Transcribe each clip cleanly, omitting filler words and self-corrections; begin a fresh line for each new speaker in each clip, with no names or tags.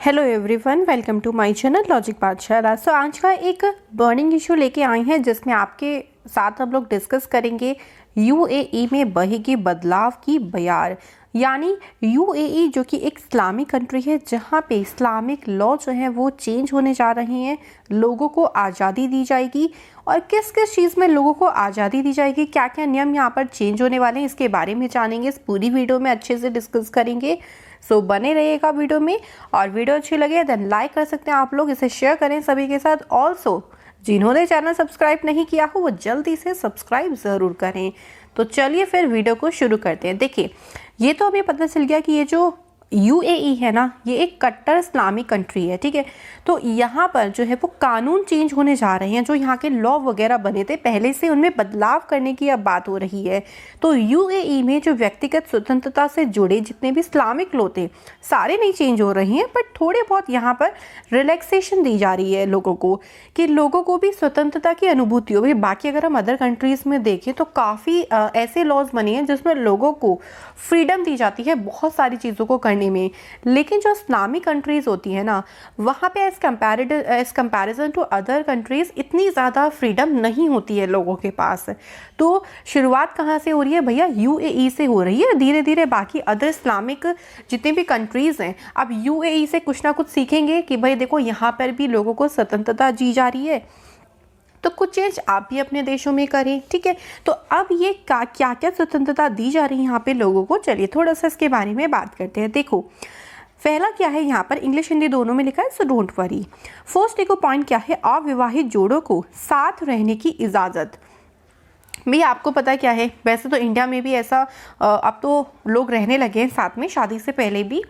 Hello everyone, welcome to my channel logic Pathshala. So आज का एक बर्निंग इशू लेके आए हैं जिसमें आपके साथ हम लोग डिस्कस करेंगे यूएई में बहेगी बदलाव की बयार। यानी यूएई जो कि एक इस्लामिक कंट्री है जहाँ पे इस्लामिक लॉ जो है वो चेंज होने जा रहे हैं, लोगों को आज़ादी दी जाएगी। और किस किस चीज़ में लोगों को आज़ादी दी जाएगी, क्या क्या नियम यहाँ पर चेंज होने वाले हैं, इसके बारे में जानेंगे। इस पूरी वीडियो में अच्छे से डिस्कस करेंगे। सो बने रहिएगा वीडियो में, और वीडियो अच्छी लगे देन लाइक कर सकते हैं आप लोग, इसे शेयर करें सभी के साथ। ऑल्सो जिन्होंने चैनल सब्सक्राइब नहीं किया हो वो जल्दी से सब्सक्राइब ज़रूर करें। तो चलिए फिर वीडियो को शुरू करते हैं। देखिए, ये तो हमें पता चल गया कि ये जो यूएई है ना, ये एक कट्टर इस्लामिक कंट्री है, ठीक है। तो यहाँ पर जो है वो कानून चेंज होने जा रहे हैं। जो यहाँ के लॉ वगैरह बने थे पहले से, उनमें बदलाव करने की अब बात हो रही है। तो यूएई में जो व्यक्तिगत स्वतंत्रता से जुड़े जितने भी इस्लामिक लॉ थे सारे नहीं चेंज हो रहे हैं, बट थोड़े बहुत यहाँ पर रिलैक्सेशन दी जा रही है लोगों को, कि लोगों को भी स्वतंत्रता की अनुभूति हो। बाकी अगर हम अदर कंट्रीज़ में देखें तो काफ़ी ऐसे लॉज बने हैं जिसमें लोगों को फ्रीडम दी जाती है बहुत सारी चीज़ों को करने में। लेकिन जो इस्लामिक कंट्रीज़ होती है ना, वहाँ पे as comparison to other countries इतनी ज़्यादा फ्रीडम नहीं होती है लोगों के पास। तो शुरुआत कहाँ से हो रही है भैया? यूएई से हो रही है। धीरे धीरे बाकी अदर इस्लामिक जितने भी कंट्रीज़ हैं अब यूएई से कुछ ना कुछ सीखेंगे कि भाई देखो यहाँ पर भी लोगों को स्वतंत्रता दी जा रही है, तो कुछ चेंज आप भी अपने देशों में करें, ठीक है। तो अब ये क्या क्या स्वतंत्रता दी जा रही है यहाँ पे लोगों को, चलिए थोड़ा सा इसके बारे में बात करते हैं। देखो, पहला क्या है, यहाँ पर इंग्लिश हिंदी दोनों में लिखा है, सो डोंट वरी। फर्स्ट देखो पॉइंट क्या है, अविवाहित जोड़ों को साथ रहने की इजाज़त। भैया आपको पता क्या है, वैसे तो इंडिया में भी ऐसा अब तो लोग रहने लगे हैं साथ में शादी से पहले भी,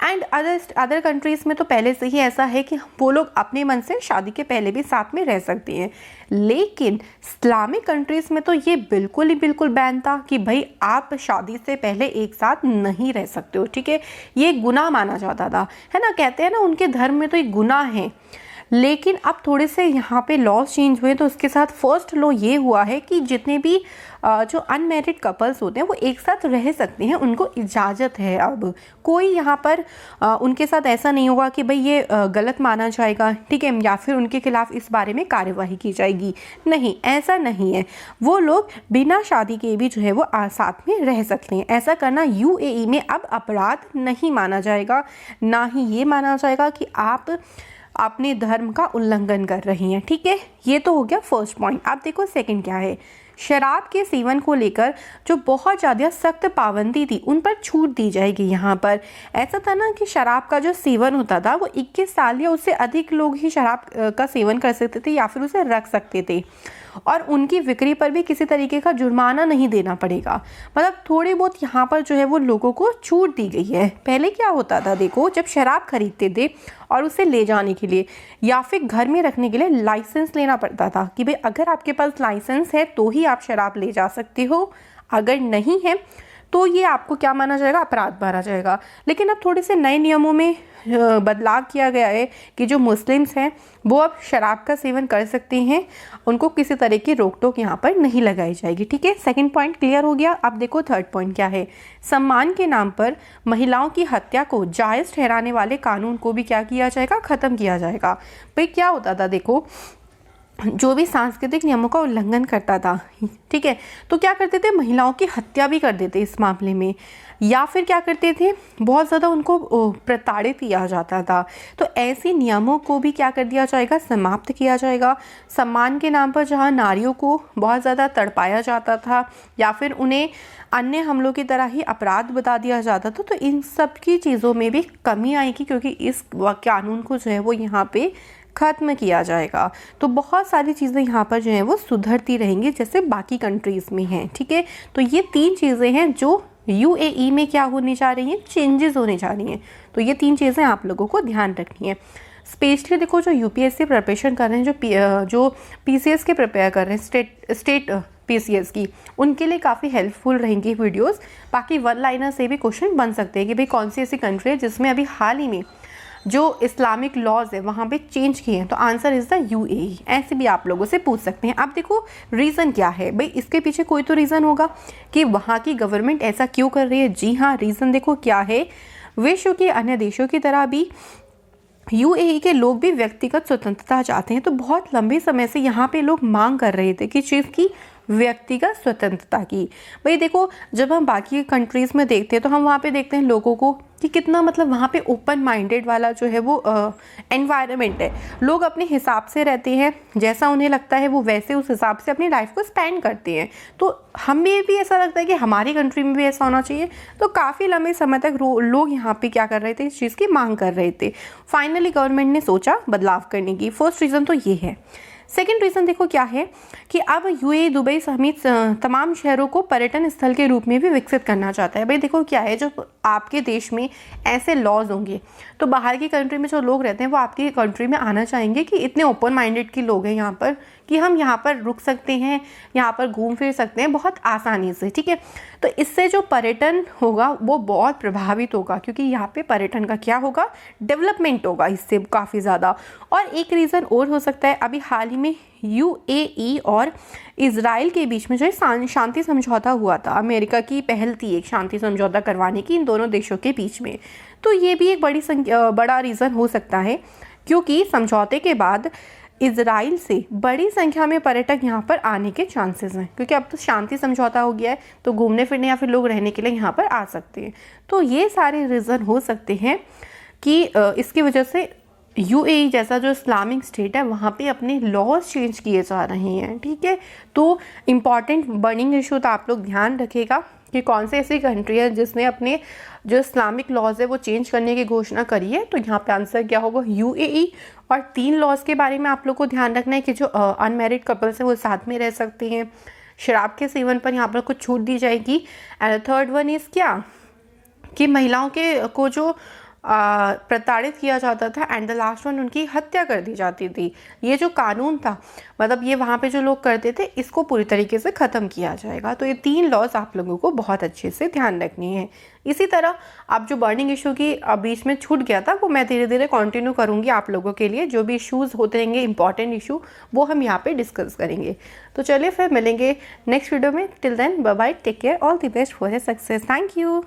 एंड अदर कंट्रीज़ में तो पहले से ही ऐसा है कि वो लोग अपने मन से शादी के पहले भी साथ में रह सकते हैं। लेकिन इस्लामिक कंट्रीज़ में तो ये बिल्कुल बैन था कि भाई आप शादी से पहले एक साथ नहीं रह सकते हो, ठीक है। ये गुनाह माना जाता था, है ना। कहते हैं ना उनके धर्म में तो एक गुनाह है। लेकिन अब थोड़े से यहाँ पे लॉज चेंज हुए, तो उसके साथ फर्स्ट लॉ ये हुआ है कि जितने भी जो अनमैरिड कपल्स होते हैं वो एक साथ रह सकते हैं, उनको इजाज़त है। अब कोई यहाँ पर उनके साथ ऐसा नहीं होगा कि भाई ये गलत माना जाएगा, ठीक है, या फिर उनके खिलाफ इस बारे में कार्यवाही की जाएगी। नहीं, ऐसा नहीं है। वो लोग बिना शादी के भी जो है वो साथ में रह सकते हैं। ऐसा करना यूएई में अब अपराध नहीं माना जाएगा, ना ही ये माना जाएगा कि आप अपने धर्म का उल्लंघन कर रही हैं, ठीक है। ये तो हो गया फर्स्ट पॉइंट। अब देखो सेकंड क्या है, शराब के सेवन को लेकर जो बहुत ज़्यादा सख्त पाबंदी थी उन पर छूट दी जाएगी। यहाँ पर ऐसा था ना कि शराब का जो सेवन होता था वो 21 साल या उससे अधिक लोग ही शराब का सेवन कर सकते थे या फिर उसे रख सकते थे, और उनकी बिक्री पर भी किसी तरीके का जुर्माना नहीं देना पड़ेगा। मतलब थोड़ी बहुत यहाँ पर जो है वो लोगों को छूट दी गई है। पहले क्या होता था, देखो, जब शराब खरीदते थे और उसे ले जाने के लिए या फिर घर में रखने के लिए लाइसेंस लेना पड़ता था कि भाई अगर आपके पास लाइसेंस है तो ही आप शराब ले जा सकते हो, अगर नहीं है तो ये आपको क्या माना जाएगा, अपराध माना जाएगा। लेकिन अब थोड़े से नए नियमों में बदलाव किया गया है कि जो मुस्लिम्स हैं वो अब शराब का सेवन कर सकते हैं, उनको किसी तरह की रोक टोक यहाँ पर नहीं लगाई जाएगी, ठीक है। सेकंड पॉइंट क्लियर हो गया। अब देखो थर्ड पॉइंट क्या है, सम्मान के नाम पर महिलाओं की हत्या को जायज़ ठहराने वाले कानून को भी क्या किया जाएगा, ख़त्म किया जाएगा। भाई क्या होता था, देखो, जो भी सांस्कृतिक नियमों का उल्लंघन करता था, ठीक है, तो क्या करते थे, महिलाओं की हत्या भी कर देते इस मामले में, या फिर क्या करते थे, बहुत ज़्यादा उनको प्रताड़ित किया जाता था। तो ऐसे नियमों को भी क्या कर दिया जाएगा, समाप्त किया जाएगा। सम्मान के नाम पर जहाँ नारियों को बहुत ज़्यादा तड़पाया जाता था या फिर उन्हें अन्य हमलों की तरह ही अपराध बता दिया जाता था, तो इन सब की चीज़ों में भी कमी आएगी, क्योंकि इस कानून को जो है वो यहाँ पे ख़त्म किया जाएगा। तो बहुत सारी चीज़ें यहाँ पर जो है वो सुधरती रहेंगी जैसे बाकी कंट्रीज़ में हैं, ठीक है। तो ये तीन चीज़ें हैं जो यूएई में क्या होने जा रही हैं, चेंजेस होने जा रही हैं। तो ये तीन चीज़ें आप लोगों को ध्यान रखनी है। स्पेशली देखो, जो यूपीएससी प्रिपरेशन कर रहे हैं, जो पीसीएस के प्रिपेयर कर रहे हैं, स्टेट पीसीएस की, उनके लिए काफ़ी हेल्पफुल रहेंगी वीडियोस। बाकी वन लाइनर से भी क्वेश्चन बन सकते हैं कि भाई कौन सी ऐसी कंट्री है जिसमें अभी हाल ही में जो इस्लामिक लॉज है वहाँ पे चेंज किए हैं, तो आंसर इज़ द यूएई। ऐसे भी आप लोगों से पूछ सकते हैं। अब देखो रीज़न क्या है, भाई इसके पीछे कोई तो रीज़न होगा कि वहाँ की गवर्नमेंट ऐसा क्यों कर रही है। जी हाँ, रीज़न देखो क्या है, विश्व के अन्य देशों की तरह भी यूएई के लोग भी व्यक्तिगत स्वतंत्रता चाहते हैं। तो बहुत लंबे समय से यहाँ पे लोग मांग कर रहे थे कि चीज़ की व्यक्तिगत स्वतंत्रता की। भाई देखो, जब हम बाकी कंट्रीज़ में देखते हैं तो हम वहाँ पे देखते हैं लोगों को कि कितना मतलब वहाँ पे ओपन माइंडेड वाला जो है वो एनवायरनमेंट है। लोग अपने हिसाब से रहते हैं, जैसा उन्हें लगता है वो वैसे उस हिसाब से अपनी लाइफ को स्पेंड करते हैं। तो हमें भी ऐसा लगता है कि हमारी कंट्री में भी ऐसा होना चाहिए। तो काफ़ी लंबे समय तक लोग यहाँ पे क्या कर रहे थे, इस चीज़ की मांग कर रहे थे। फाइनली गवर्नमेंट ने सोचा बदलाव करने की। फर्स्ट रीज़न तो ये है। सेकेंड रीज़न देखो क्या है कि अब यूएई दुबई समेत तमाम शहरों को पर्यटन स्थल के रूप में भी विकसित करना चाहता है। भाई देखो क्या है, जो आपके देश में ऐसे लॉज होंगे तो बाहर की कंट्री में जो लोग रहते हैं वो आपकी कंट्री में आना चाहेंगे कि इतने ओपन माइंडेड के लोग हैं यहाँ पर कि हम यहाँ पर रुक सकते हैं, यहाँ पर घूम फिर सकते हैं बहुत आसानी से। ठीक है, तो इससे जो पर्यटन होगा वो बहुत प्रभावित होगा, क्योंकि यहाँ पे पर्यटन का क्या होगा, डेवलपमेंट होगा इससे काफ़ी ज़्यादा। और एक रीज़न और हो सकता है, अभी हाल ही में यूएई और इजराइल के बीच में जो शांति समझौता हुआ था, अमेरिका की पहल थी एक शांति समझौता करवाने की इन दोनों देशों के बीच में। तो ये भी एक बड़ा रीज़न हो सकता है, क्योंकि समझौते के बाद इजराइल से बड़ी संख्या में पर्यटक यहाँ पर आने के चांसेस हैं, क्योंकि अब तो शांति समझौता हो गया है तो घूमने फिरने या फिर लोग रहने के लिए यहाँ पर आ सकते हैं। तो ये सारे रीज़न हो सकते हैं कि इसकी वजह से यूएई जैसा जो इस्लामिक स्टेट है वहाँ पे अपने लॉज चेंज किए जा रहे हैं। ठीक है, तो इम्पॉर्टेंट बर्निंग इशू तो आप लोग ध्यान रखिएगा कि कौन से ऐसी कंट्री है जिसने अपने जो इस्लामिक लॉज है वो चेंज करने की घोषणा करी है। तो यहाँ पे आंसर क्या होगा, यूएई। और 3 लॉज के बारे में आप लोग को ध्यान रखना है कि जो अनमैरिड कपल्स हैं वो साथ में रह सकते हैं, शराब के सेवन पर यहाँ पर कुछ छूट दी जाएगी। एंड थर्ड वन इज़ क्या कि महिलाओं के को जो प्रताड़ित किया जाता था एंड द लास्ट वन उनकी हत्या कर दी जाती थी। ये जो कानून था, मतलब ये वहाँ पे जो लोग करते थे, इसको पूरी तरीके से ख़त्म किया जाएगा। तो ये 3 लॉज आप लोगों को बहुत अच्छे से ध्यान रखनी है। इसी तरह आप जो बर्निंग इशू की बीच में छूट गया था वो मैं धीरे धीरे कंटिन्यू करूँगी आप लोगों के लिए। जो भी इशूज़ होते रहेंगे इंपॉर्टेंट इशू वो हम यहाँ पे डिस्कस करेंगे। तो चलिए फिर मिलेंगे नेक्स्ट वीडियो में। Till then bye bye, take care, all the best for your success. Thank you.